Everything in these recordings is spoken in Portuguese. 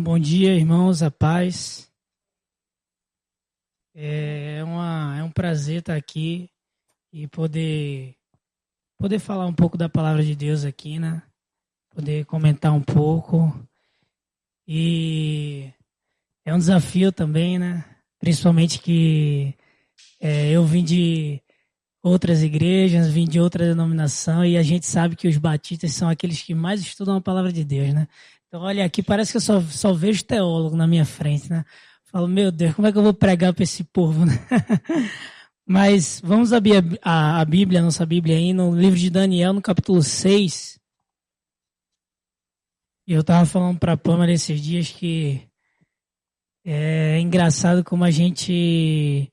Bom dia, irmãos, a paz. É um prazer estar aqui e poder falar um pouco da palavra de Deus aqui, né? Poder comentar um pouco. E é um desafio também, né? Principalmente que eu vim de outras igrejas, vim de outra denominação e a gente sabe que os batistas são aqueles que mais estudam a palavra de Deus, né? Então, olha, aqui parece que eu só vejo teólogo na minha frente, né? Falo, meu Deus, como é que eu vou pregar para esse povo, né? Mas vamos abrir a Bíblia, a nossa Bíblia aí, no livro de Daniel, no capítulo 6. E eu estava falando para a Pâmela esses dias que é engraçado como a gente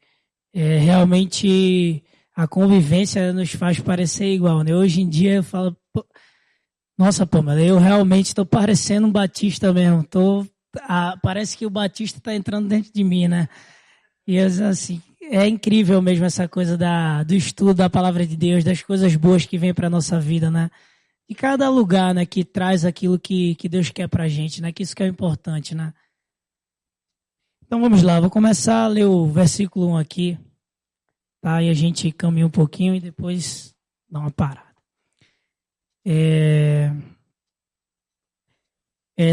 realmente a convivência nos faz parecer igual, né? Hoje em dia eu falo, nossa, Pâmela, eu realmente estou parecendo um batista mesmo. Parece que o batista está entrando dentro de mim, né? E assim, é incrível mesmo essa coisa do estudo da palavra de Deus, das coisas boas que vêm para a nossa vida, né? E cada lugar, né, que traz aquilo que Deus quer para a gente, né? Que isso que é importante, né? Então vamos lá, vou começar a ler o versículo 1 aqui, tá? E a gente caminha um pouquinho e depois dá uma parada.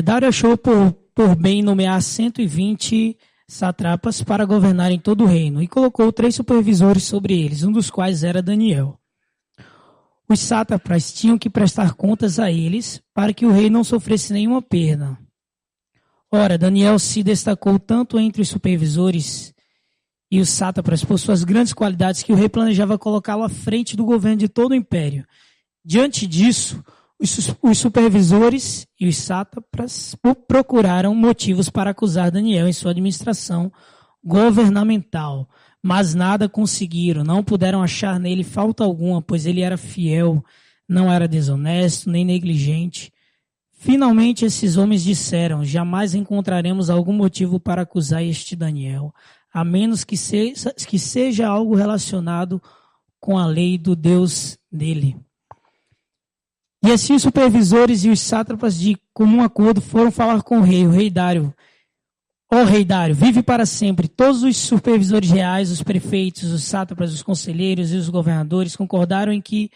Dário achou por bem nomear 120 satrapas para governarem todo o reino e colocou 3 supervisores sobre eles, um dos quais era Daniel. Os sátrapas tinham que prestar contas a eles para que o rei não sofresse nenhuma perda. Ora, Daniel se destacou tanto entre os supervisores e os sátrapas por suas grandes qualidades que o rei planejava colocá-lo à frente do governo de todo o império. Diante disso, os supervisores e os sátrapas procuraram motivos para acusar Daniel em sua administração governamental, mas nada conseguiram, não puderam achar nele falta alguma, pois ele era fiel, não era desonesto nem negligente. Finalmente esses homens disseram, jamais encontraremos algum motivo para acusar este Daniel, a menos que seja algo relacionado com a lei do Deus dele. E assim os supervisores e os sátrapas de comum acordo foram falar com o rei Dário. Ó rei Dário, vive para sempre. Todos os supervisores reais, os prefeitos, os sátrapas, os conselheiros e os governadores concordaram em que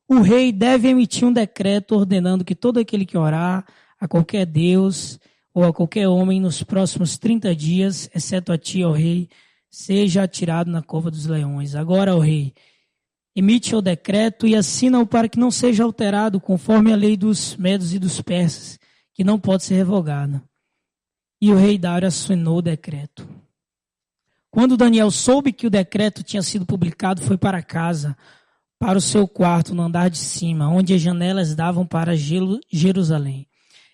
o rei deve emitir um decreto ordenando que todo aquele que orar a qualquer Deus ou a qualquer homem nos próximos 30 dias, exceto a ti, ó rei, seja atirado na cova dos leões. Agora, ó rei, emite o decreto e assina-o para que não seja alterado conforme a lei dos medos e dos persas, que não pode ser revogada. E o rei Dário assinou o decreto. Quando Daniel soube que o decreto tinha sido publicado, foi para casa, para o seu quarto no andar de cima, onde as janelas davam para Jerusalém.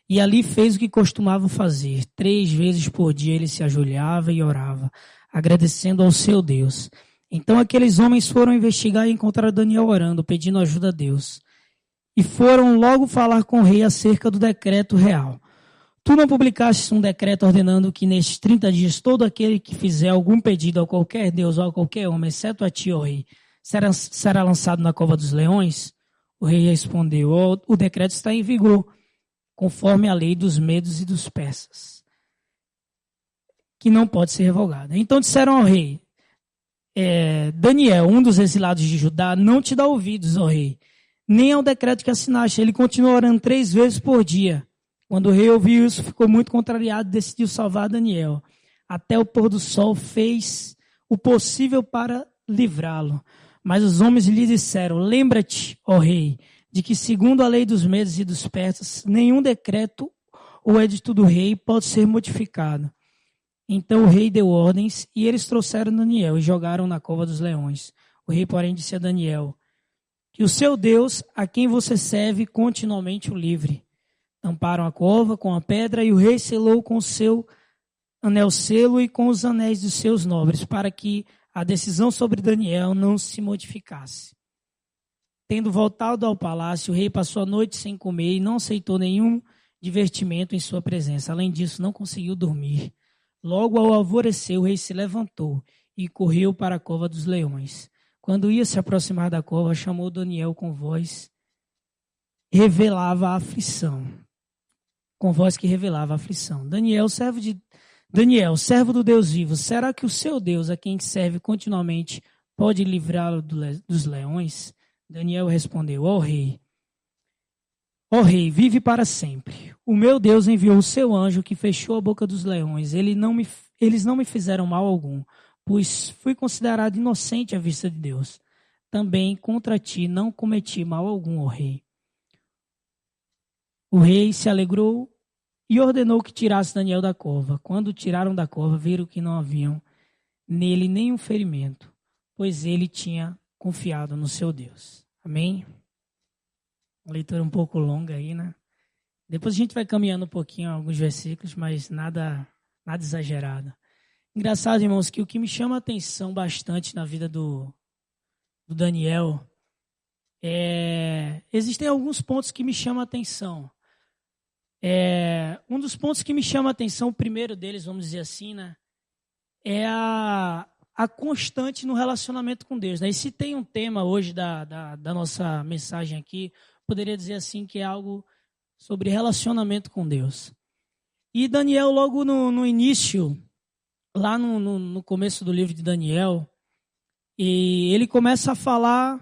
E ali fez o que costumava fazer. 3 vezes por dia ele se ajoelhava e orava, agradecendo ao seu Deus. Então aqueles homens foram investigar e encontraram Daniel orando, pedindo ajuda a Deus. E foram logo falar com o rei acerca do decreto real. Tu não publicaste um decreto ordenando que nestes 30 dias todo aquele que fizer algum pedido a qualquer Deus ou a qualquer homem, exceto a ti, ó rei, será lançado na cova dos leões? O rei respondeu, o decreto está em vigor, conforme a lei dos medos e dos persas, que não pode ser revogada. Então disseram ao rei, Daniel, um dos exilados de Judá, não te dá ouvidos, ó rei, nem ao decreto que assinaste. Ele continua orando 3 vezes por dia. Quando o rei ouviu isso, ficou muito contrariado e decidiu salvar Daniel. Até o pôr do sol fez o possível para livrá-lo. Mas os homens lhe disseram, lembra-te, ó rei, de que segundo a lei dos medos e dos persas, nenhum decreto ou edito do rei pode ser modificado. Então o rei deu ordens e eles trouxeram Daniel e jogaram na cova dos leões. O rei, porém, disse a Daniel, que o seu Deus, a quem você serve, continuamente o livre. Tamparam a cova com a pedra e o rei selou com o seu anel selo e com os anéis dos seus nobres, para que a decisão sobre Daniel não se modificasse. Tendo voltado ao palácio, o rei passou a noite sem comer e não aceitou nenhum divertimento em sua presença. Além disso, não conseguiu dormir. Logo ao alvorecer, o rei se levantou e correu para a cova dos leões. Quando ia se aproximar da cova, chamou Daniel com voz, revelava a aflição. com voz que revelava a aflição. Daniel, servo do Deus vivo, será que o seu Deus, a quem serve continuamente, pode livrá-lo dos leões? Daniel respondeu: Ó rei, vive para sempre. O meu Deus enviou o seu anjo que fechou a boca dos leões. Eles não me fizeram mal algum, pois fui considerado inocente à vista de Deus. Também contra ti não cometi mal algum, ó rei. O rei se alegrou e ordenou que tirasse Daniel da cova. Quando o tiraram da cova, viram que não haviam nele nenhum ferimento, pois ele tinha confiado no seu Deus. Amém? Uma leitura um pouco longa aí, né? Depois a gente vai caminhando um pouquinho alguns versículos, mas nada exagerado. Engraçado, irmãos, que o que me chama a atenção bastante na vida do Daniel existem alguns pontos que me chamam a atenção. Um dos pontos que me chama a atenção, o primeiro deles, vamos dizer assim, né, é a constante no relacionamento com Deus. Né? E se tem um tema hoje da nossa mensagem aqui, poderia dizer assim que é algo sobre relacionamento com Deus. E Daniel, logo no início, lá no começo do livro de Daniel, e ele começa a falar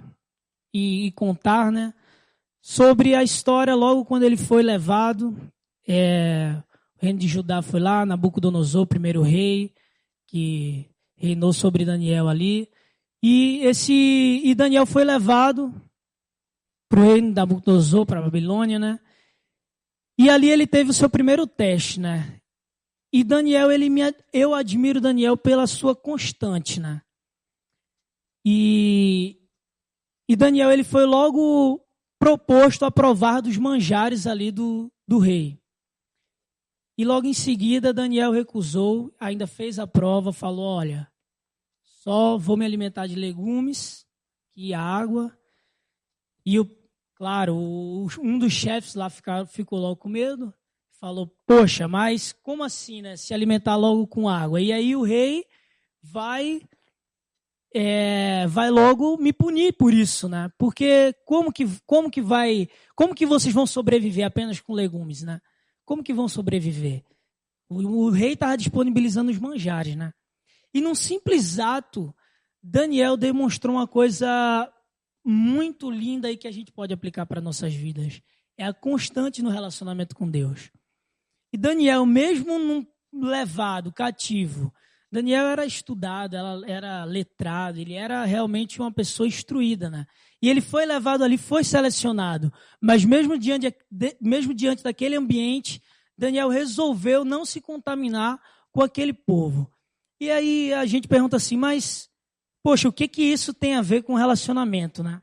e contar, né, sobre a história logo quando ele foi levado. O reino de Judá foi lá, Nabucodonosor, primeiro rei, que reinou sobre Daniel ali. E Daniel foi levado para o reino de Nabucodonosor, para a Babilônia, né? E ali ele teve o seu primeiro teste, né? E Daniel, eu admiro Daniel pela sua constante, né? E Daniel, ele foi logo proposto a provar dos manjares ali do rei. E logo em seguida, Daniel recusou, ainda fez a prova, falou, olha, só vou me alimentar de legumes e água. E, claro, um dos chefes lá ficou logo com medo, falou, poxa, mas como assim, né? Se alimentar logo com água? E aí o rei vai logo me punir por isso, né? Porque como que vocês vão sobreviver apenas com legumes, né? Como que vão sobreviver? O rei estava disponibilizando os manjares, né? E num simples ato, Daniel demonstrou uma coisa muito linda aí que a gente pode aplicar para nossas vidas. É a constante no relacionamento com Deus. E Daniel, mesmo levado, cativo, Daniel era estudado, era letrado, ele era realmente uma pessoa instruída, né? E ele foi levado ali, foi selecionado. Mas mesmo diante daquele ambiente, Daniel resolveu não se contaminar com aquele povo. E aí a gente pergunta assim, mas, poxa, o que isso tem a ver com relacionamento, né?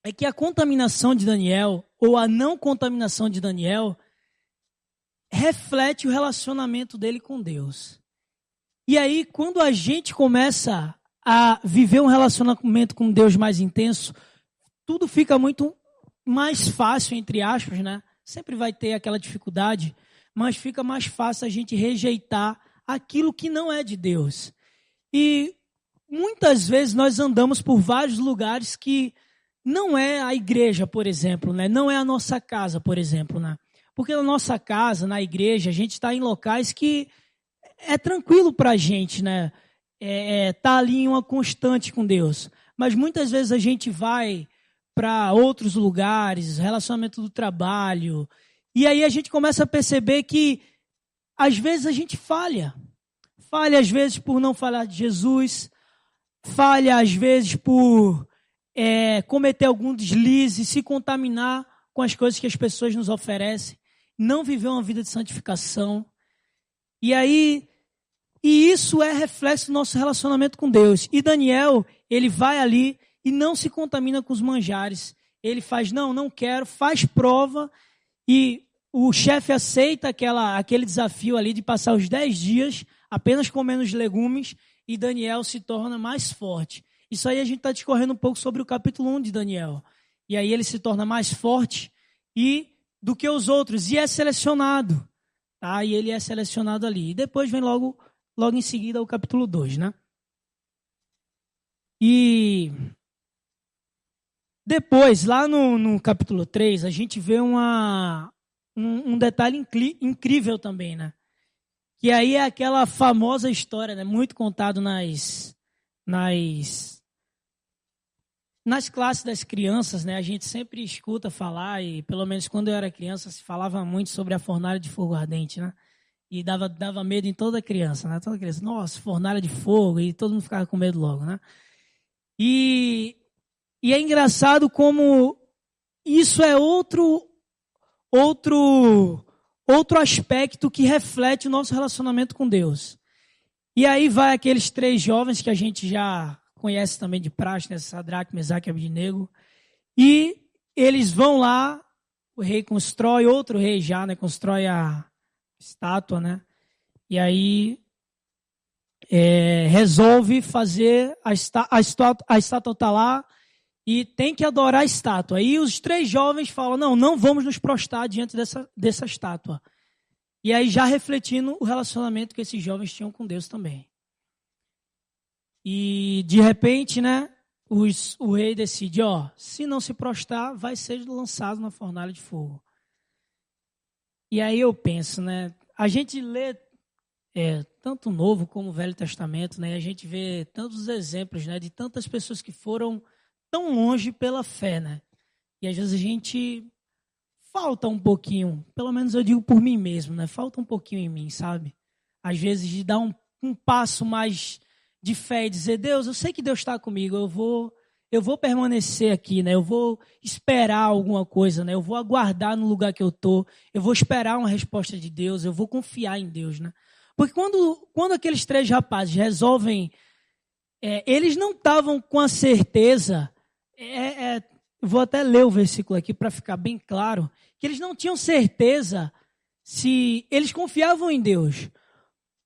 É que a contaminação de Daniel, ou a não contaminação de Daniel, reflete o relacionamento dele com Deus. E aí, quando a gente começa a viver um relacionamento com Deus mais intenso, tudo fica muito mais fácil, entre aspas, né? Sempre vai ter aquela dificuldade, mas fica mais fácil a gente rejeitar aquilo que não é de Deus. E muitas vezes nós andamos por vários lugares que não é a igreja, por exemplo, né? Não é a nossa casa, por exemplo, né? Porque na nossa casa, na igreja, a gente está em locais que é tranquilo para a gente, né? Tá ali em uma constante com Deus. Mas muitas vezes a gente vai para outros lugares, relacionamento do trabalho, e aí a gente começa a perceber que às vezes a gente falha. Falha às vezes por não falar de Jesus, falha às vezes por cometer algum deslize, se contaminar com as coisas que as pessoas nos oferecem, não viver uma vida de santificação. E isso é reflexo do nosso relacionamento com Deus. E Daniel, ele vai ali e não se contamina com os manjares. Ele faz, não quero, faz prova, e o chefe aceita aquele desafio ali de passar os 10 dias apenas comendo os legumes, e Daniel se torna mais forte. Isso aí a gente está discorrendo um pouco sobre o capítulo 1 de Daniel. E aí ele se torna mais forte do que os outros, e é selecionado. Tá? E ele é selecionado ali. E depois vem logo em seguida o capítulo 2, né? E Depois, lá no capítulo 3, a gente vê um detalhe incrível também, né? Que aí é aquela famosa história, né? Muito contado nas classes das crianças, né? A gente sempre escuta falar, e pelo menos quando eu era criança, se falava muito sobre a fornalha de fogo ardente, né? E dava medo em toda criança, né? Toda criança, nossa, fornalha de fogo, e todo mundo ficava com medo logo, né? E é engraçado como isso é outro aspecto que reflete o nosso relacionamento com Deus. E aí vai aqueles 3 jovens que a gente já conhece também de praxe, né? Sadraque, Mesaque e Abednego. E eles vão lá, o rei constrói, outro rei já, né? Constrói a estátua, né? E aí resolve fazer a estátua está lá e tem que adorar a estátua. Aí os 3 jovens falam, não vamos nos prostrar diante dessa estátua. E aí já refletindo o relacionamento que esses jovens tinham com Deus também. E de repente, né, o rei decide, se não se prostrar, vai ser lançado na fornalha de fogo. E aí eu penso, né, a gente lê tanto o Novo como o Velho Testamento, né, a gente vê tantos exemplos, né, de tantas pessoas que foram tão longe pela fé, né, e às vezes a gente falta um pouquinho, pelo menos eu digo por mim mesmo, né, falta um pouquinho em mim, sabe, às vezes de dar um passo mais de fé e dizer, Deus, eu sei que Deus está comigo, eu vou permanecer aqui, né? Eu vou esperar alguma coisa, né? Eu vou aguardar no lugar que eu estou, eu vou esperar uma resposta de Deus, eu vou confiar em Deus, né? Porque quando aqueles 3 rapazes resolvem, eles não estavam com a certeza, vou até ler o versículo aqui para ficar bem claro, que eles não tinham certeza se eles confiavam em Deus.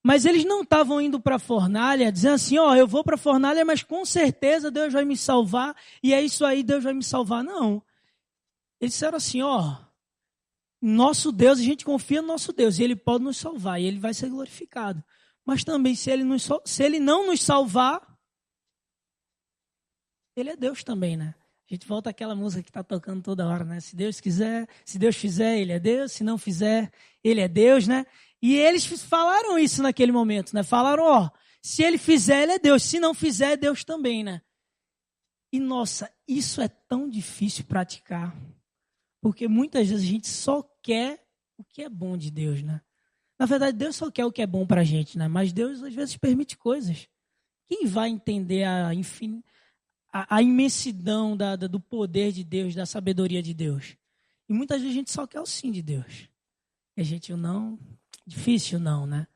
Mas eles não estavam indo para a fornalha dizendo assim, eu vou para a fornalha, mas com certeza Deus vai me salvar, e é isso aí, Deus vai me salvar. Não. Eles disseram assim, nosso Deus, a gente confia no nosso Deus, e Ele pode nos salvar, e Ele vai ser glorificado. Mas também, se Ele não nos salvar, Ele é Deus também, né? A gente volta àquela música que está tocando toda hora, né? Se Deus quiser, se Deus fizer, Ele é Deus, se não fizer, Ele é Deus, né? E eles falaram isso naquele momento, né? Falaram, se Ele fizer, Ele é Deus, se não fizer, é Deus também, né? E, nossa, isso é tão difícil praticar, porque muitas vezes a gente só quer o que é bom de Deus, né? Na verdade, Deus só quer o que é bom pra gente, né? Mas Deus, às vezes, permite coisas. Quem vai entender a imensidão do poder de Deus, da sabedoria de Deus? E muitas vezes a gente só quer o sim de Deus. E a gente não... Difícil não, né?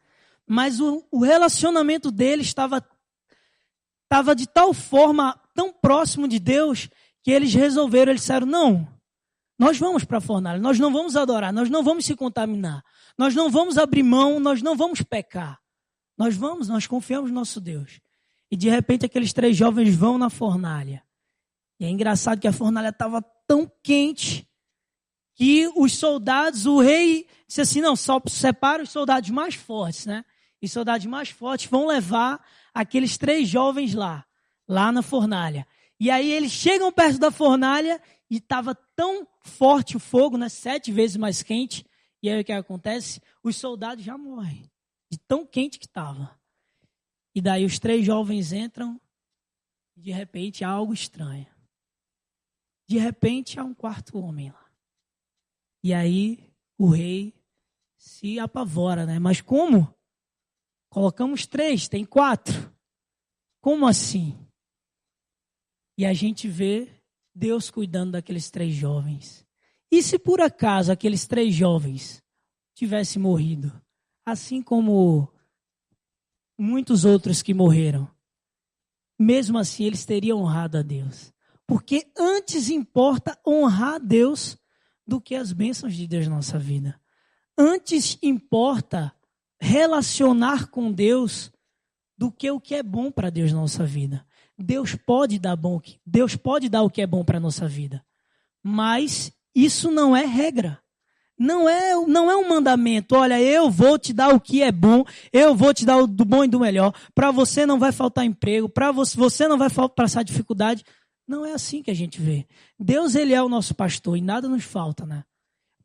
Mas o relacionamento deles estava de tal forma, tão próximo de Deus, que eles disseram, não, nós vamos para a fornalha, nós não vamos adorar, nós não vamos se contaminar, nós não vamos abrir mão, nós não vamos pecar. Nós confiamos no nosso Deus. E de repente aqueles 3 jovens vão na fornalha. E é engraçado que a fornalha estava tão quente que os soldados, o rei disse assim, não, só separa os soldados mais fortes, né? E os soldados mais fortes vão levar aqueles 3 jovens lá na fornalha. E aí eles chegam perto da fornalha e estava tão forte o fogo, né? 7 vezes mais quente. E aí o que acontece? Os soldados já morrem, de tão quente que estava. E daí os 3 jovens entram e de repente há algo estranho. De repente há um 4º homem lá. E aí o rei se apavora, né? Mas como? Colocamos 3, tem 4. Como assim? E a gente vê Deus cuidando daqueles 3 jovens. E se por acaso aqueles 3 jovens tivessem morrido, assim como muitos outros que morreram, mesmo assim eles teriam honrado a Deus. Porque antes importa honrar a Deus do que as bênçãos de Deus na nossa vida. Antes importa relacionar com Deus do que o que é bom para Deus na nossa vida. Deus pode dar o que é bom para a nossa vida. Mas isso não é regra. Não é um mandamento. Olha, eu vou te dar o que é bom, eu vou te dar o do bom e do melhor. Para você não vai faltar emprego, para você não vai passar dificuldade. Não é assim que a gente vê. Deus, ele é o nosso pastor e nada nos falta, né?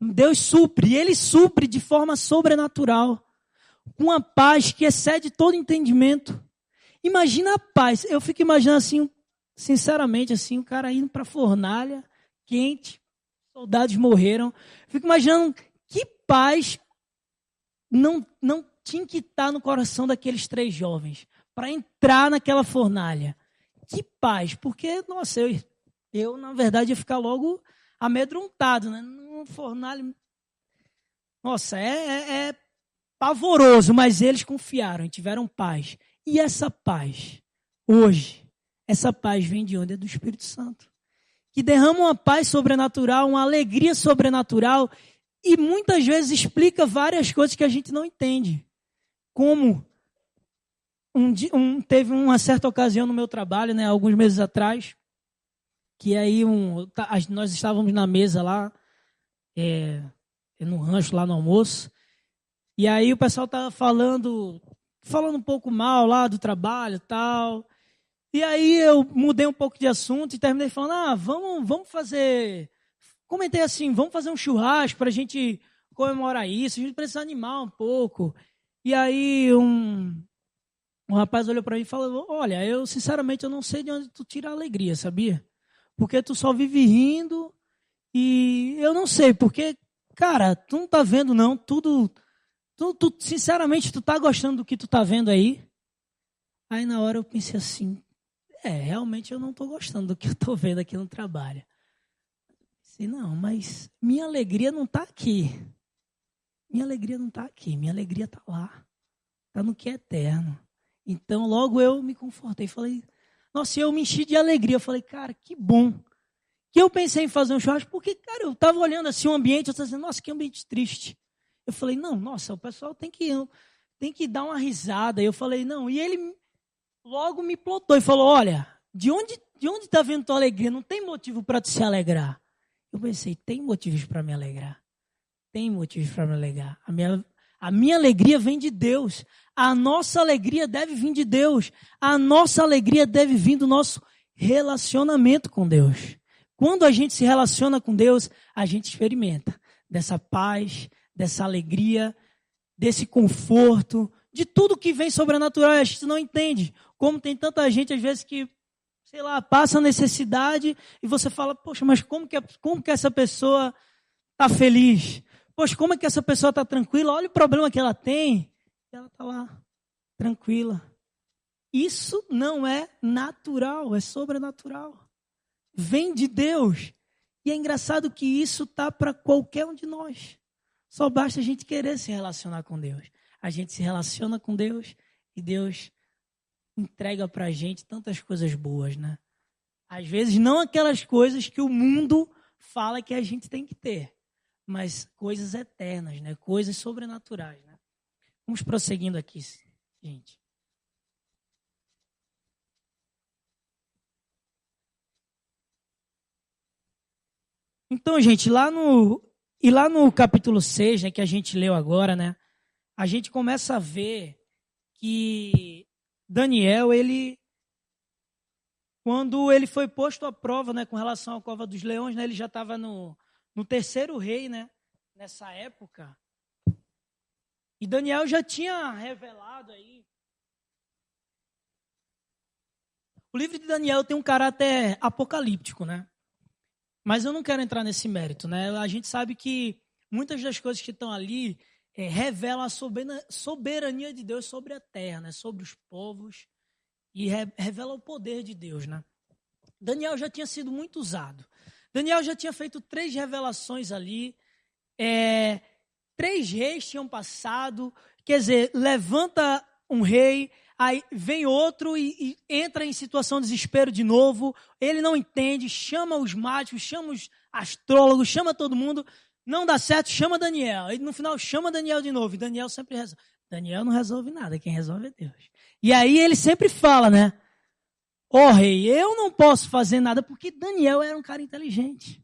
Deus supre, e ele supre de forma sobrenatural, com uma paz que excede todo entendimento. Imagina a paz. Eu fico imaginando assim, sinceramente, assim, o cara indo para a fornalha, quente, soldados morreram. Fico imaginando que paz não tinha que estar no coração daqueles 3 jovens para entrar naquela fornalha. Que paz, porque, nossa, eu na verdade ia ficar logo amedrontado, né? Num fornalha. Nossa, é pavoroso, mas eles confiaram e tiveram paz. E essa paz, hoje, essa paz vem de onde? É do Espírito Santo. Que derrama uma paz sobrenatural, uma alegria sobrenatural e muitas vezes explica várias coisas que a gente não entende. Como teve uma certa ocasião no meu trabalho, né, alguns meses atrás, que aí nós estávamos na mesa lá, no rancho, lá no almoço, e aí o pessoal estava falando um pouco mal lá do trabalho e tal, e aí eu mudei um pouco de assunto e terminei falando, vamos fazer, comentei assim, vamos fazer um churrasco para a gente comemorar isso, a gente precisa animar um pouco. E aí um rapaz olhou para mim e falou, olha, eu sinceramente eu não sei de onde tu tira a alegria, sabia? Porque tu só vive rindo e eu não sei, porque, cara, tu não tá vendo não, tudo, sinceramente, tu tá gostando do que tu tá vendo aí? Aí na hora eu pensei assim, realmente eu não tô gostando do que eu tô vendo aqui no trabalho. Pensei, não, mas minha alegria não tá aqui. Minha alegria não tá aqui, minha alegria tá lá. Tá no que é eterno. Então, logo eu me confortei. Falei, nossa, eu me enchi de alegria. Eu falei, cara, que bom. Que eu pensei em fazer um churrasco, porque, cara, eu estava olhando assim o ambiente, eu estava dizendo, nossa, que ambiente triste. Eu falei, não, nossa, o pessoal tem que dar uma risada. Eu falei, não, e ele logo me plotou e falou, olha, de onde está vindo tua alegria? Não tem motivo para tu se alegrar. Eu pensei, tem motivos para me alegrar. Tem motivos para me alegrar. A minha alegria vem de Deus. A nossa alegria deve vir de Deus. A nossa alegria deve vir do nosso relacionamento com Deus. Quando a gente se relaciona com Deus, a gente experimenta dessa paz, dessa alegria, desse conforto, de tudo que vem sobrenatural. A gente não entende. Como tem tanta gente, às vezes, que, sei lá, passa necessidade e você fala, poxa, mas como que essa pessoa está feliz? Poxa, como é que essa pessoa está tranquila? Olha o problema que ela tem. E ela está lá, tranquila. Isso não é natural, é sobrenatural. Vem de Deus. E é engraçado que isso está para qualquer um de nós. Só basta a gente querer se relacionar com Deus. A gente se relaciona com Deus e Deus entrega para a gente tantas coisas boas, né? Às vezes não aquelas coisas que o mundo fala que a gente tem que ter, mas coisas eternas, né? Coisas sobrenaturais, né? Vamos prosseguindo aqui, gente. Então, gente, lá no capítulo 6, né, que a gente leu agora, né? A gente começa a ver que Daniel, quando ele foi posto à prova, né, com relação à cova dos leões, né, ele já estava no terceiro rei, né, nessa época. E Daniel já tinha revelado aí. O livro de Daniel tem um caráter apocalíptico, né? Mas eu não quero entrar nesse mérito, né? A gente sabe que muitas das coisas que estão ali revelam a soberania de Deus sobre a terra, né? Sobre os povos, e revela o poder de Deus, né? Daniel já tinha sido muito usado. Daniel já tinha feito 3 revelações ali. 3 reis tinham passado. Quer dizer, levanta um rei, aí vem outro e entra em situação de desespero de novo. Ele não entende, chama os mágicos, chama os astrólogos, chama todo mundo. Não dá certo, chama Daniel. Aí no final chama Daniel de novo. E Daniel sempre resolve. Daniel não resolve nada, quem resolve é Deus. E aí ele sempre fala, né? Rei, eu não posso fazer nada, porque Daniel era um cara inteligente.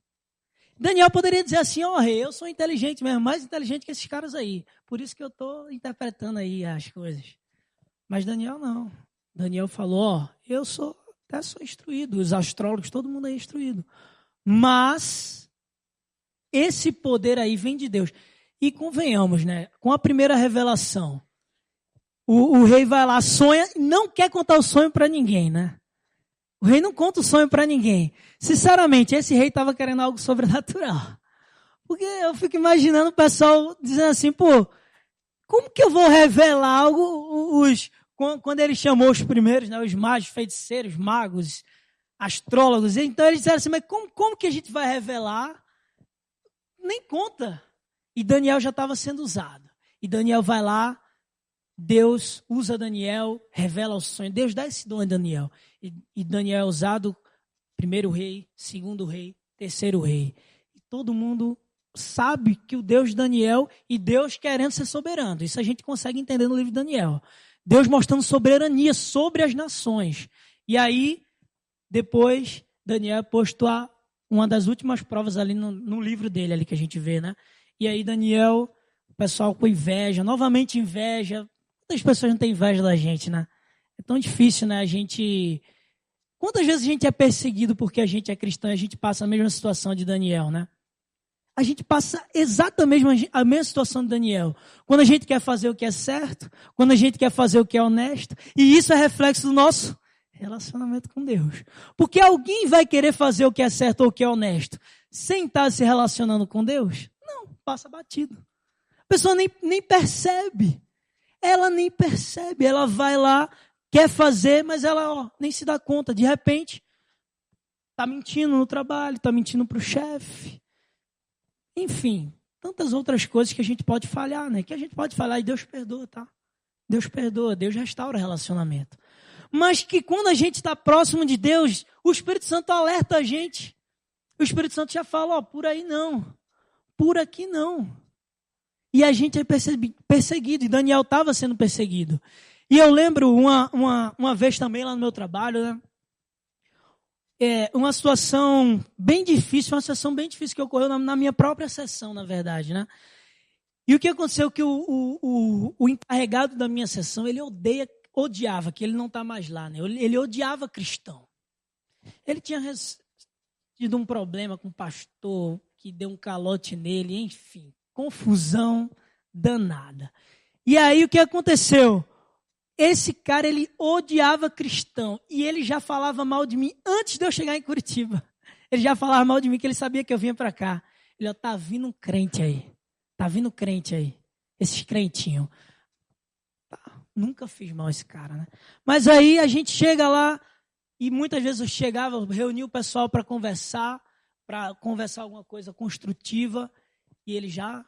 Daniel poderia dizer assim, rei, eu sou inteligente mesmo, mais inteligente que esses caras aí. Por isso que eu estou interpretando aí as coisas. Mas Daniel não. Daniel falou, eu sou até sou instruído, os astrólogos, todo mundo é instruído. Mas esse poder aí vem de Deus. E convenhamos, né? Com a primeira revelação, o rei vai lá, sonha, e não quer contar o sonho para ninguém, né? O rei não conta o sonho para ninguém. Sinceramente, esse rei estava querendo algo sobrenatural. Porque eu fico imaginando o pessoal dizendo assim, pô, como que eu vou revelar algo? Quando ele chamou os primeiros, né, os magos, feiticeiros, magos, astrólogos, então eles disseram assim, mas como que a gente vai revelar? Nem conta. E Daniel já estava sendo usado. E Daniel vai lá, Deus usa Daniel, revela o sonho. Deus dá esse dom a Daniel. E Daniel é usado, primeiro rei, segundo rei, terceiro rei. E todo mundo sabe que o Deus de Daniel e Deus querendo ser soberano. Isso a gente consegue entender no livro de Daniel. Deus mostrando soberania sobre as nações. E aí, depois, Daniel é posto a uma das últimas provas ali no livro dele, ali que a gente vê, né? E aí Daniel, o pessoal com inveja, novamente inveja. Quantas pessoas não têm inveja da gente, né? É tão difícil, né? Quantas vezes a gente é perseguido porque a gente é cristão e a gente passa a mesma situação de Daniel, né? A gente passa exatamente a mesma situação de Daniel. Quando a gente quer fazer o que é certo, quando a gente quer fazer o que é honesto, e isso é reflexo do nosso relacionamento com Deus. Porque alguém vai querer fazer o que é certo ou o que é honesto sem estar se relacionando com Deus? Não, passa batido. A pessoa nem percebe. Ela nem percebe. Ela vai lá, quer fazer, mas ela nem se dá conta. De repente, está mentindo no trabalho, está mentindo para o chefe. Enfim, tantas outras coisas que a gente pode falhar, né? Que a gente pode falhar e Deus perdoa, tá? Deus perdoa, Deus restaura o relacionamento. Mas que quando a gente está próximo de Deus, o Espírito Santo alerta a gente. O Espírito Santo já fala, por aí não, por aqui não. E a gente é perseguido, e Daniel estava sendo perseguido. E eu lembro uma vez também lá no meu trabalho, né? Uma situação bem difícil que ocorreu na minha própria sessão, na verdade, né? E o que aconteceu que o encarregado da minha sessão, ele odiava, que ele não está mais lá, né? Ele odiava cristão. Ele tinha tido um problema com o pastor, que deu um calote nele, enfim, confusão danada. E aí o que aconteceu? Esse cara, ele odiava cristão, e ele já falava mal de mim antes de eu chegar em Curitiba. Ele já falava mal de mim, que ele sabia que eu vinha para cá. Ele, tá vindo um crente aí, esses crentinhos. Nunca fiz mal a esse cara, né? Mas aí a gente chega lá e muitas vezes eu chegava, reunia o pessoal para conversar alguma coisa construtiva, e ele já...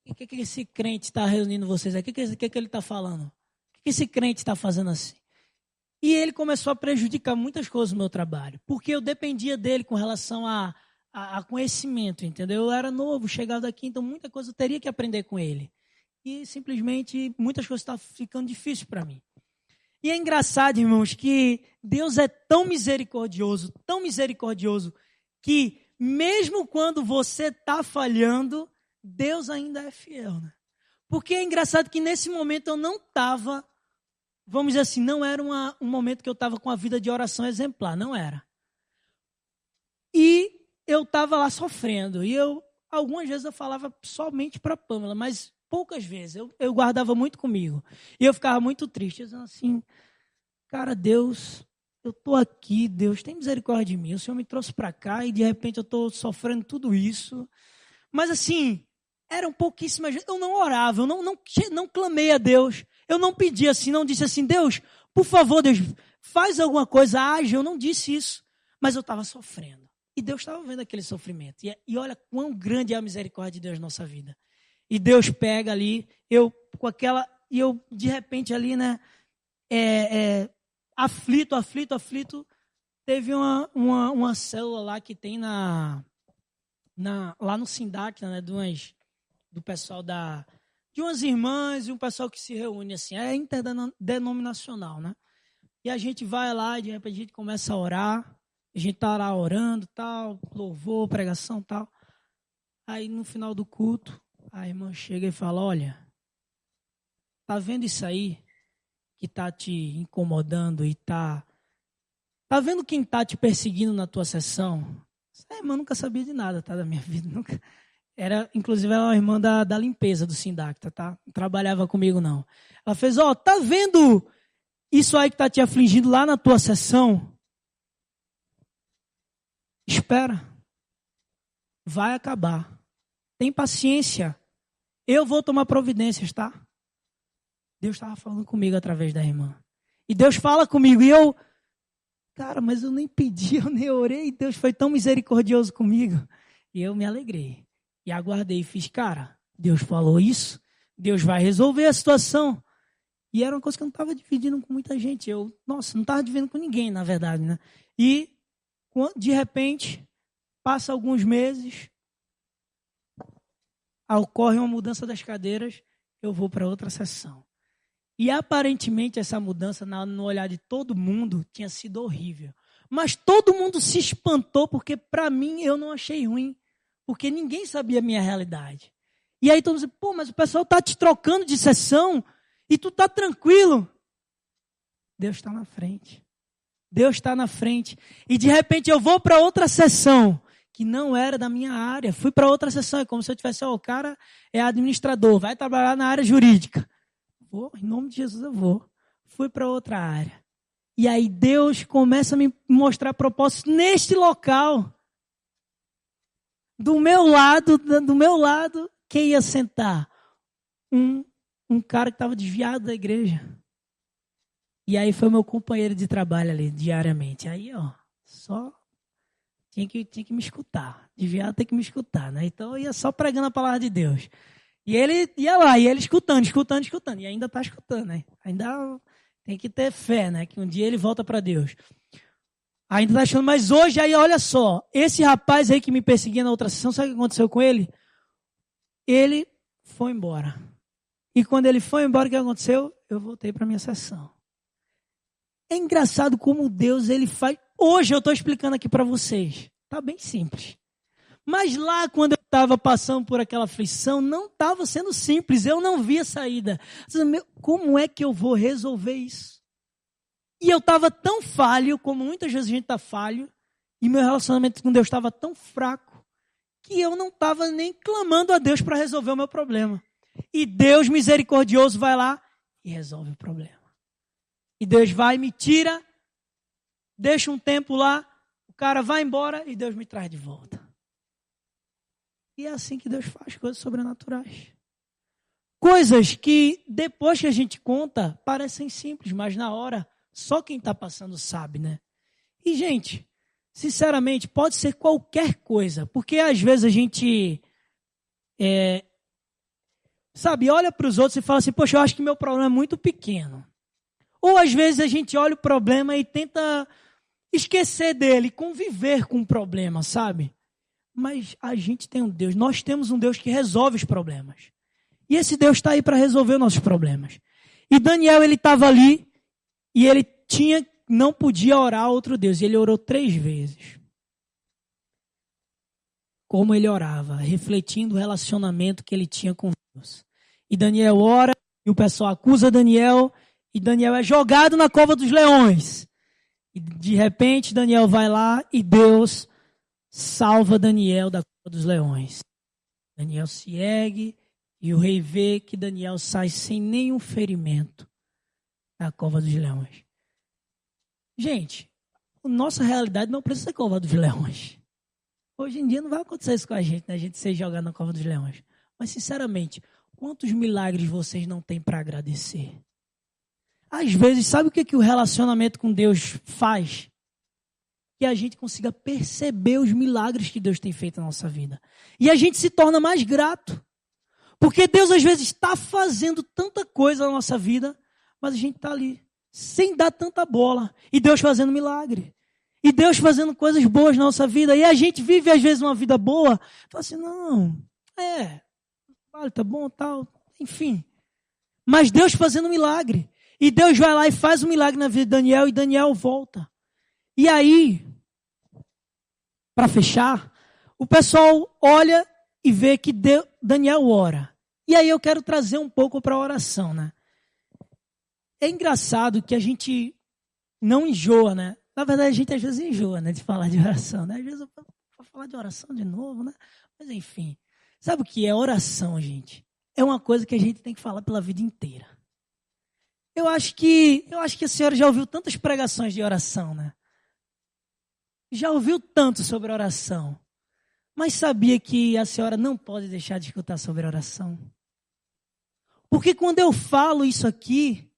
O que esse crente está reunindo vocês aqui? O que ele está falando? O que esse crente está fazendo assim? E ele começou a prejudicar muitas coisas no meu trabalho, porque eu dependia dele com relação a conhecimento, entendeu? Eu era novo, chegado aqui, então muita coisa eu teria que aprender com ele. E simplesmente muitas coisas estavam ficando difíceis para mim. E é engraçado, irmãos, que Deus é tão misericordioso, que mesmo quando você está falhando, Deus ainda é fiel, né? Porque é engraçado que nesse momento eu não estava, vamos dizer assim, não era um momento que eu estava com a vida de oração exemplar, não era. E eu estava lá sofrendo, e algumas vezes eu falava somente para a Pâmela, mas poucas vezes, eu guardava muito comigo. E eu ficava muito triste, dizendo assim, cara, Deus, eu estou aqui, Deus, tem misericórdia de mim. O Senhor me trouxe para cá e de repente eu estou sofrendo tudo isso. Mas assim, eram pouquíssimas vezes. Eu não orava, eu não clamei a Deus. Eu não pedi assim, não disse assim, Deus, por favor, Deus, faz alguma coisa, age. Eu não disse isso, mas eu estava sofrendo. E Deus estava vendo aquele sofrimento. E olha quão grande é a misericórdia de Deus na nossa vida. E Deus pega ali, eu de repente ali, né, aflito, teve uma célula lá que tem lá no Sindac, né, do pessoal de umas irmãs e um pessoal que se reúne assim, é interdenominacional, né? E a gente vai lá e de repente a gente começa a orar, a gente tá lá orando, tal, louvor, pregação, tal. Aí no final do culto, a irmã chega e fala, olha, tá vendo isso aí que tá te incomodando e tá Tá vendo quem tá te perseguindo na tua sessão? Essa irmã nunca sabia de nada, tá? Da minha vida. Nunca. Inclusive, ela é uma irmã da limpeza do Sindacta, tá? Não trabalhava comigo, não. Ela fez, tá vendo isso aí que tá te afligindo lá na tua sessão? Espera. Vai acabar. Tem paciência. Eu vou tomar providências, tá? Deus estava falando comigo através da irmã. E Deus fala comigo. E eu, cara, mas eu nem pedi, eu nem orei. Deus foi tão misericordioso comigo. E eu me alegrei. E aguardei e fiz, cara, Deus falou isso. Deus vai resolver a situação. E era uma coisa que eu não estava dividindo com muita gente. Não estava dividindo com ninguém, na verdade, né? E, de repente, passa alguns meses, ocorre uma mudança das cadeiras, eu vou para outra sessão. E aparentemente essa mudança, no olhar de todo mundo, tinha sido horrível. Mas todo mundo se espantou, porque para mim eu não achei ruim. Porque ninguém sabia a minha realidade. E aí todo mundo disse, mas o pessoal está te trocando de sessão e tu está tranquilo. Deus está na frente. Deus está na frente. E de repente eu vou para outra sessão, que não era da minha área. Fui para outra sessão, é como se eu tivesse, o cara é administrador, vai trabalhar na área jurídica. Vou, em nome de Jesus eu vou. Fui para outra área. E aí Deus começa a me mostrar propósitos neste local. Do meu lado, quem ia sentar? Um cara que estava desviado da igreja. E aí foi meu companheiro de trabalho ali, diariamente. Aí, só tinha que me escutar. Desviado tem que me escutar, né? Então eu ia só pregando a palavra de Deus. E ele ia lá, e ele escutando. E ainda está escutando, né? Ainda tem que ter fé, né? Que um dia ele volta para Deus. Ainda está achando, mas hoje, aí olha só, esse rapaz aí que me perseguia na outra sessão, sabe o que aconteceu com ele? Ele foi embora. E quando ele foi embora, o que aconteceu? Eu voltei para a minha sessão. É engraçado como Deus, ele faz... Hoje eu estou explicando aqui para vocês. Está bem simples. Mas lá, quando eu estava passando por aquela aflição, não estava sendo simples. Eu não via saída. Como é que eu vou resolver isso? E eu estava tão falho, como muitas vezes a gente está falho, e meu relacionamento com Deus estava tão fraco, que eu não estava nem clamando a Deus para resolver o meu problema. E Deus misericordioso vai lá e resolve o problema. E Deus vai, me tira, deixa um tempo lá, o cara vai embora e Deus me traz de volta. E é assim que Deus faz coisas sobrenaturais. Coisas que depois que a gente conta, parecem simples, mas na hora... Só quem está passando sabe, né? E, gente, sinceramente, pode ser qualquer coisa. Porque, às vezes, a gente, olha para os outros e fala assim, poxa, eu acho que meu problema é muito pequeno. Ou, às vezes, a gente olha o problema e tenta esquecer dele, conviver com o problema, sabe? Mas a gente tem um Deus, nós temos um Deus que resolve os problemas. E esse Deus está aí para resolver os nossos problemas. E Daniel, ele estava ali, e ele não podia orar a outro Deus. E ele orou 3 vezes. Como ele orava, refletindo o relacionamento que ele tinha com Deus. E Daniel ora, e o pessoal acusa Daniel, e Daniel é jogado na cova dos leões. E de repente Daniel vai lá e Deus salva Daniel da cova dos leões. Daniel se ergue e o rei vê que Daniel sai sem nenhum ferimento da cova dos leões. Gente, nossa realidade não precisa ser cova dos leões. Hoje em dia não vai acontecer isso com a gente, né? A gente ser jogado na cova dos leões. Mas, sinceramente, quantos milagres vocês não têm para agradecer? Às vezes, sabe o que o relacionamento com Deus faz? Que a gente consiga perceber os milagres que Deus tem feito na nossa vida. E a gente se torna mais grato. Porque Deus, às vezes, está fazendo tanta coisa na nossa vida, mas a gente está ali, sem dar tanta bola. E Deus fazendo milagre. E Deus fazendo coisas boas na nossa vida. E a gente vive, às vezes, uma vida boa. Fala assim, não, vale, tá bom, tal, enfim. Mas Deus fazendo milagre. E Deus vai lá e faz um milagre na vida de Daniel. E Daniel volta. E aí, para fechar, o pessoal olha e vê que Daniel ora. E aí eu quero trazer um pouco para a oração, né? É engraçado que a gente não enjoa, né? Na verdade, a gente às vezes enjoa, né, de falar de oração, né? Às vezes eu vou falar de oração de novo, né? Mas enfim, sabe o que é oração, gente? É uma coisa que a gente tem que falar pela vida inteira. Eu acho que a senhora já ouviu tantas pregações de oração, né? Já ouviu tanto sobre oração. Mas sabia que a senhora não pode deixar de escutar sobre oração? Porque quando eu falo isso aqui,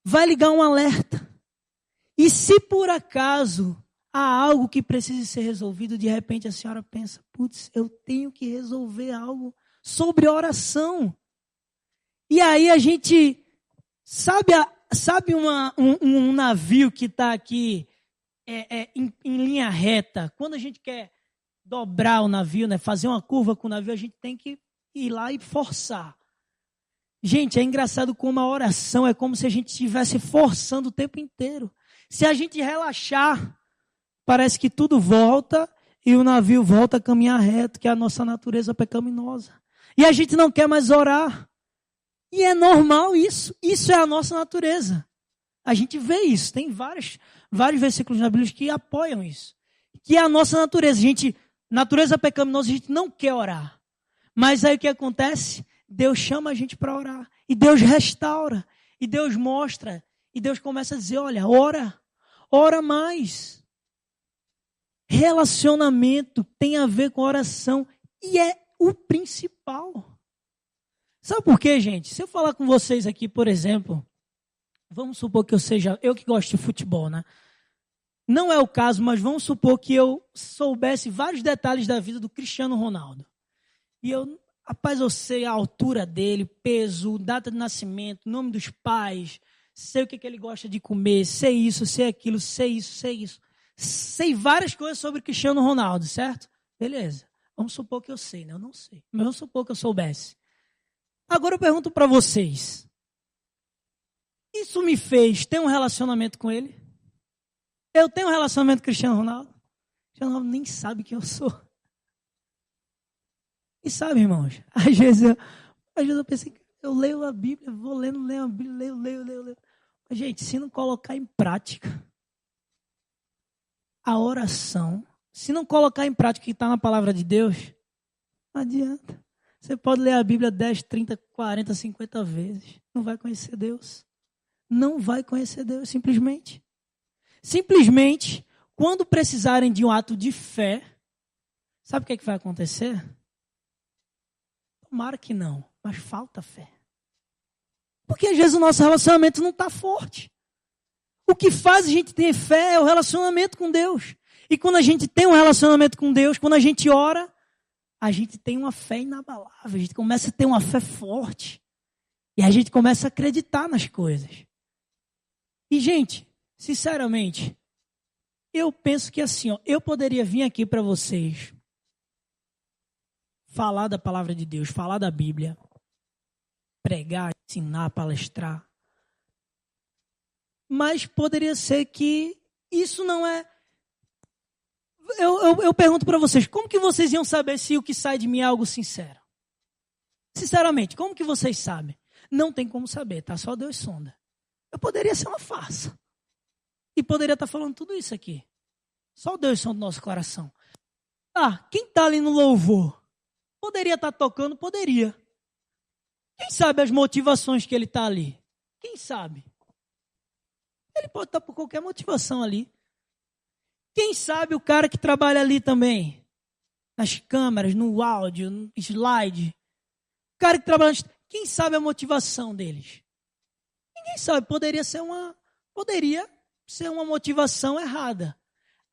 vai ligar um alerta. E se por acaso há algo que precise ser resolvido, de repente a senhora pensa, putz, eu tenho que resolver algo sobre oração. E aí a gente, sabe um navio que está aqui em linha reta? Quando a gente quer dobrar o navio, né, fazer uma curva com o navio, a gente tem que ir lá e forçar. Gente, é engraçado como a oração é como se a gente estivesse forçando o tempo inteiro. Se a gente relaxar, parece que tudo volta e o navio volta a caminhar reto, que é a nossa natureza pecaminosa. E a gente não quer mais orar. E é normal isso. Isso é a nossa natureza. A gente vê isso. Tem vários versículos na Bíblia que apoiam isso. Que é a nossa natureza. Natureza pecaminosa, a gente não quer orar. Mas aí o que acontece? Deus chama a gente para orar. E Deus restaura. E Deus mostra. E Deus começa a dizer, olha, ora mais. Relacionamento tem a ver com oração. E é o principal. Sabe por quê, gente? Se eu falar com vocês aqui, por exemplo, vamos supor que eu que gosto de futebol, né? Não é o caso, mas vamos supor que eu soubesse vários detalhes da vida do Cristiano Ronaldo. E rapaz, eu sei a altura dele, peso, data de nascimento, nome dos pais, sei o que ele gosta de comer, sei isso, sei aquilo, sei isso. Sei várias coisas sobre o Cristiano Ronaldo, certo? Beleza. Vamos supor que eu sei, né? Eu não sei. Mas vamos supor que eu soubesse. Agora eu pergunto para vocês. Isso me fez ter um relacionamento com ele? Eu tenho um relacionamento com o Cristiano Ronaldo? O Cristiano Ronaldo nem sabe quem eu sou. E sabe, irmãos, às vezes eu pensei, eu leio a Bíblia, vou lendo, leio a Bíblia, leio. Mas, gente, se não colocar em prática a oração, se não colocar em prática o que está na palavra de Deus, não adianta. Você pode ler a Bíblia 10, 30, 40, 50 vezes. Não vai conhecer Deus. Não vai conhecer Deus, simplesmente. Simplesmente, quando precisarem de um ato de fé, sabe o que vai acontecer? Tomara que não, mas falta fé. Porque às vezes o nosso relacionamento não está forte. O que faz a gente ter fé é o relacionamento com Deus. E quando a gente tem um relacionamento com Deus, quando a gente ora, a gente tem uma fé inabalável, a gente começa a ter uma fé forte. E a gente começa a acreditar nas coisas. E, gente, sinceramente, eu penso que assim, eu poderia vir aqui para vocês falar da palavra de Deus, falar da Bíblia, pregar, ensinar, palestrar. Mas poderia ser que isso não é... Eu pergunto para vocês, como que vocês iam saber se o que sai de mim é algo sincero? Sinceramente, como que vocês sabem? Não tem como saber, tá? Só Deus sonda. Eu poderia ser uma farsa. E poderia estar falando tudo isso aqui. Só Deus sonda o nosso coração. Quem está ali no louvor? Poderia estar tocando? Poderia. Quem sabe as motivações que ele está ali? Quem sabe? Ele pode estar por qualquer motivação ali. Quem sabe o cara que trabalha ali também? Nas câmeras, no áudio, no slide. O cara que trabalha... Quem sabe a motivação deles? Ninguém sabe. Poderia ser uma motivação errada.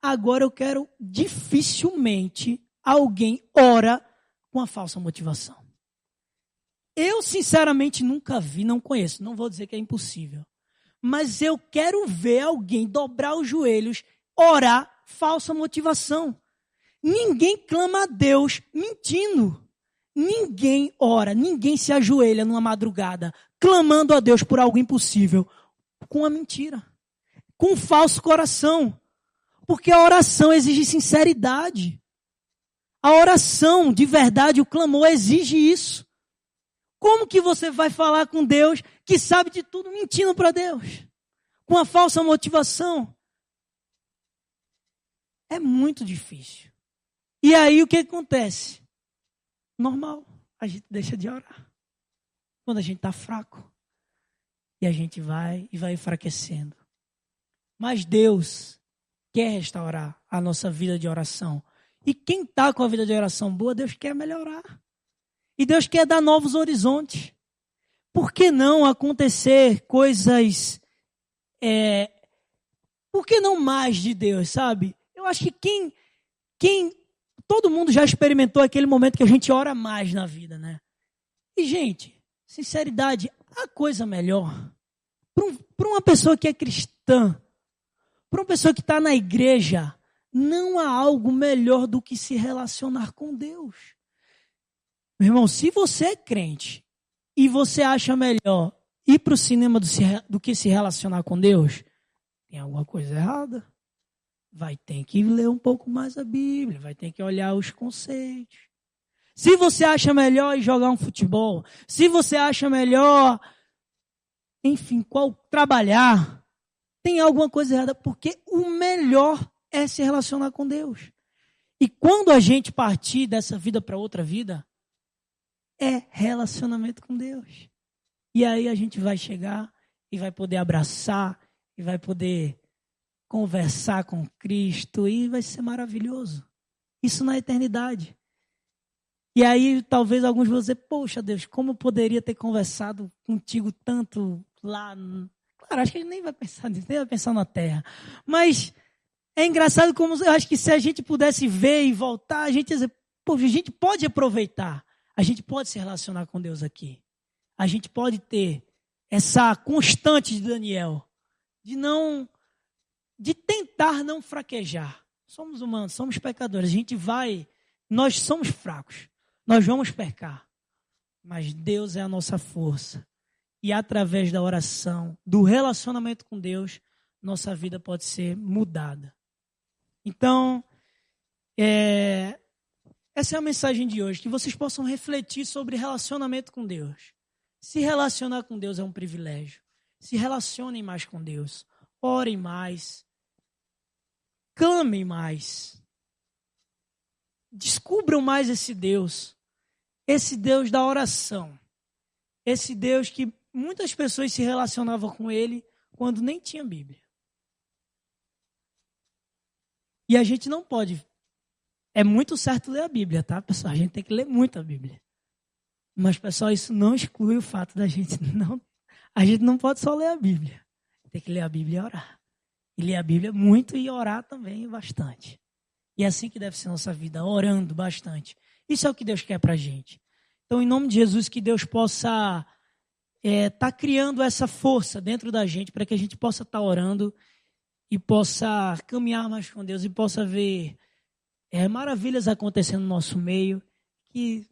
Agora eu quero... Dificilmente alguém ora com a falsa motivação. Eu, sinceramente, nunca vi, não conheço. Não vou dizer que é impossível. Mas eu quero ver alguém dobrar os joelhos, orar, falsa motivação. Ninguém clama a Deus mentindo. Ninguém ora, ninguém se ajoelha numa madrugada, clamando a Deus por algo impossível, com a mentira, com um falso coração. Porque a oração exige sinceridade. A oração, de verdade, o clamor exige isso. Como que você vai falar com Deus que sabe de tudo mentindo para Deus? Com a falsa motivação? É muito difícil. E aí o que acontece? Normal, a gente deixa de orar. Quando a gente está fraco. E a gente vai enfraquecendo. Mas Deus quer restaurar a nossa vida de oração. E quem está com a vida de oração boa, Deus quer melhorar. E Deus quer dar novos horizontes. Por que não acontecer coisas... por que não mais de Deus, sabe? Eu acho que todo mundo já experimentou aquele momento que a gente ora mais na vida, né? E, gente, sinceridade, a coisa melhor para uma pessoa que é cristã, para uma pessoa que está na igreja, não há algo melhor do que se relacionar com Deus. Meu irmão, se você é crente e você acha melhor ir para o cinema do que se relacionar com Deus, tem alguma coisa errada. Vai ter que ler um pouco mais a Bíblia, vai ter que olhar os conceitos. Se você acha melhor ir jogar um futebol, se você acha melhor, enfim, trabalhar, tem alguma coisa errada, porque o melhor é se relacionar com Deus. E quando a gente partir dessa vida para outra vida, é relacionamento com Deus. E aí a gente vai chegar e vai poder abraçar, e vai poder conversar com Cristo, e vai ser maravilhoso. Isso na eternidade. E aí talvez alguns vão dizer, poxa Deus, como eu poderia ter conversado contigo tanto lá? Claro, acho que a gente nem vai pensar nisso, nem vai pensar na terra. Mas é engraçado como eu acho que se a gente pudesse ver e voltar, a gente ia dizer, poxa, a gente pode aproveitar, a gente pode se relacionar com Deus aqui. A gente pode ter essa constante de Daniel, de tentar não fraquejar. Somos humanos, somos pecadores, nós somos fracos, nós vamos pecar, mas Deus é a nossa força. E através da oração, do relacionamento com Deus, nossa vida pode ser mudada. Então, essa é a mensagem de hoje, que vocês possam refletir sobre relacionamento com Deus. Se relacionar com Deus é um privilégio. Se relacionem mais com Deus. Orem mais. Clamem mais. Descubram mais esse Deus da oração. Esse Deus que muitas pessoas se relacionavam com ele quando nem tinha Bíblia. E a gente não pode. É muito certo ler a Bíblia, tá, pessoal? A gente tem que ler muito a Bíblia. Mas, pessoal, isso não exclui o fato da gente não... A gente não pode só ler a Bíblia. Tem que ler a Bíblia e orar. E ler a Bíblia muito e orar também bastante. E é assim que deve ser a nossa vida, orando bastante. Isso é o que Deus quer pra gente. Então, em nome de Jesus, que Deus possa tá criando essa força dentro da gente para que a gente possa estar orando e possa caminhar mais com Deus e possa ver maravilhas acontecendo no nosso meio, que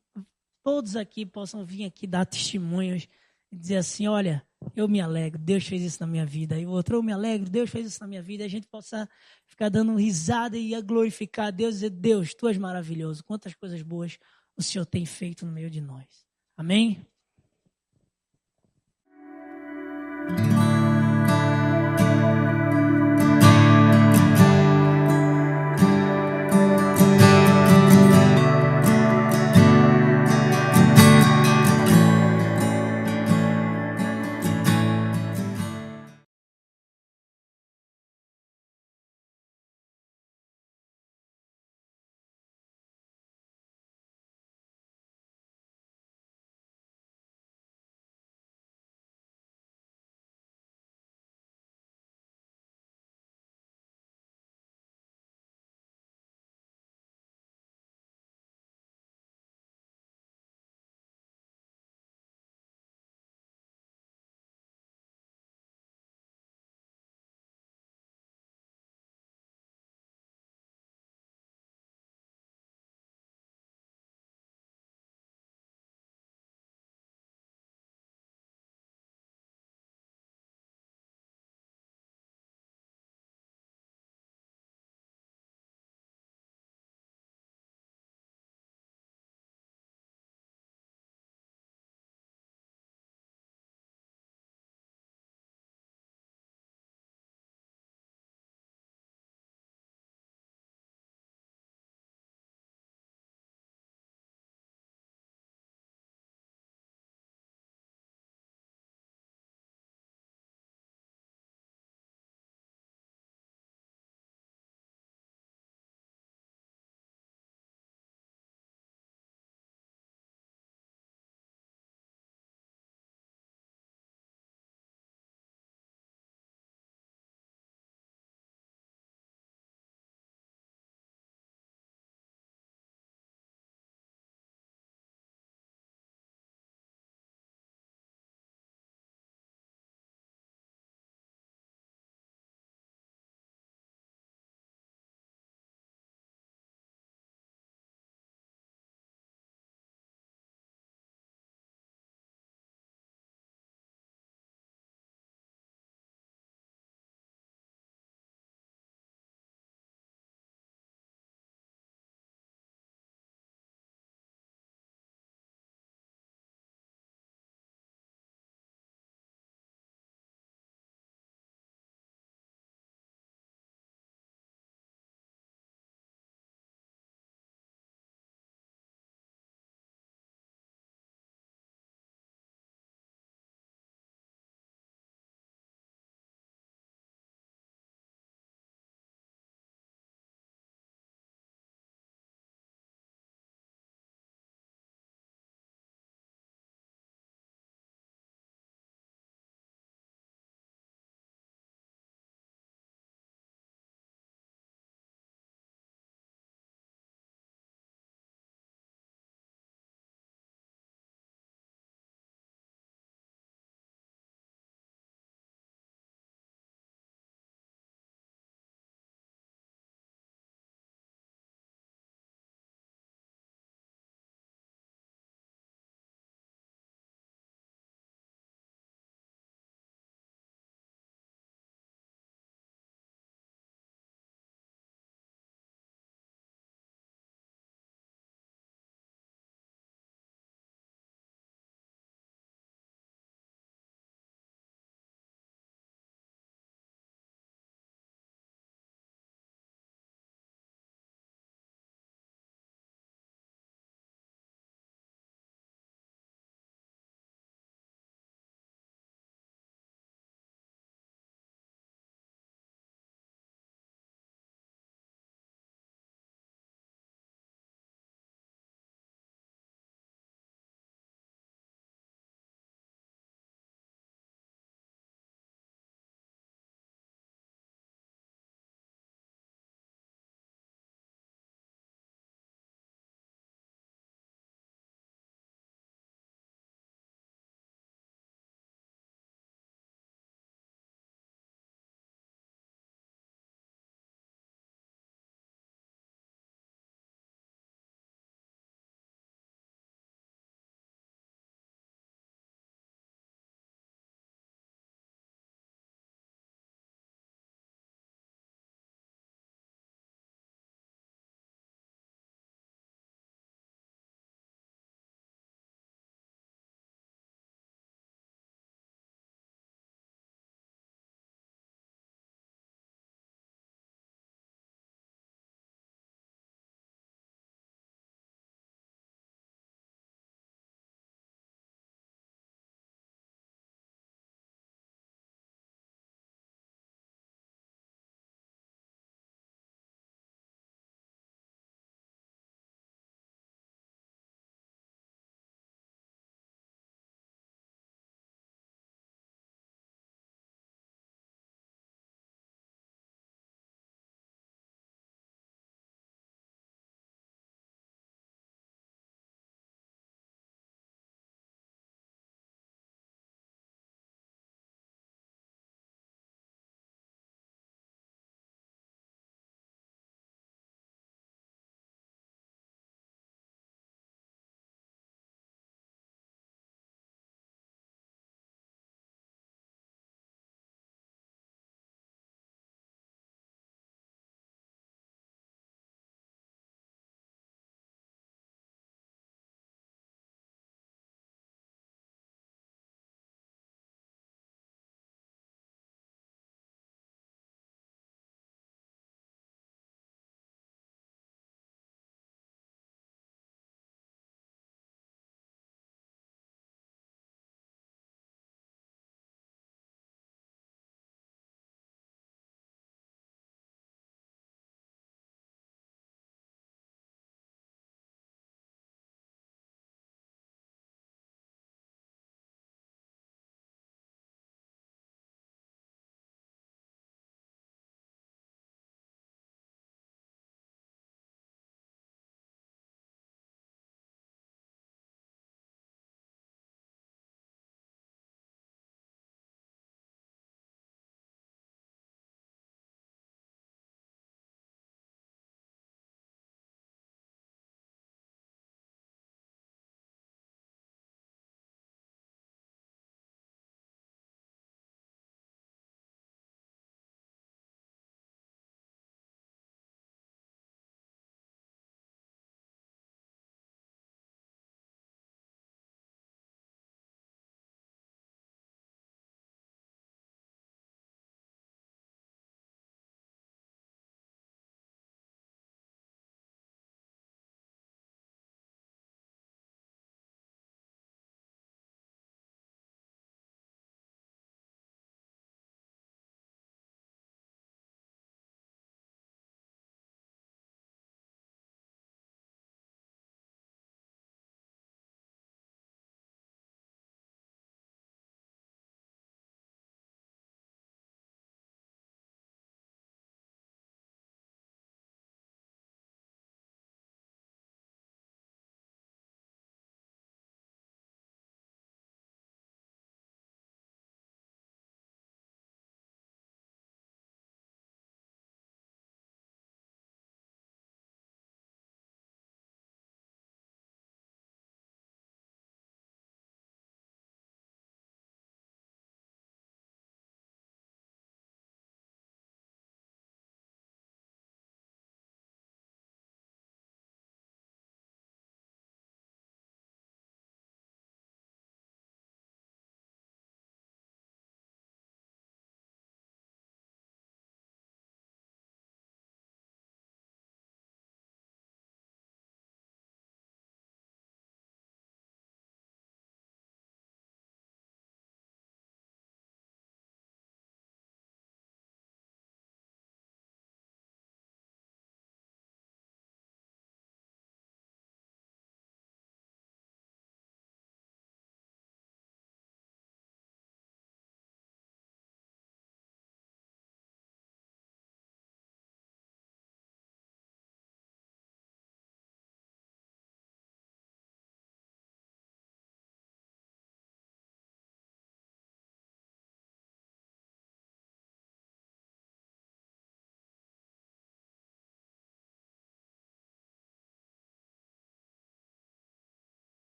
todos aqui possam vir aqui dar testemunhos e dizer assim, olha, eu me alegro, Deus fez isso na minha vida. E o outro, eu me alegro, Deus fez isso na minha vida. E a gente possa ficar dando risada e a glorificar a Deus e dizer, Deus, Tu és maravilhoso. Quantas coisas boas o Senhor tem feito no meio de nós. Amém?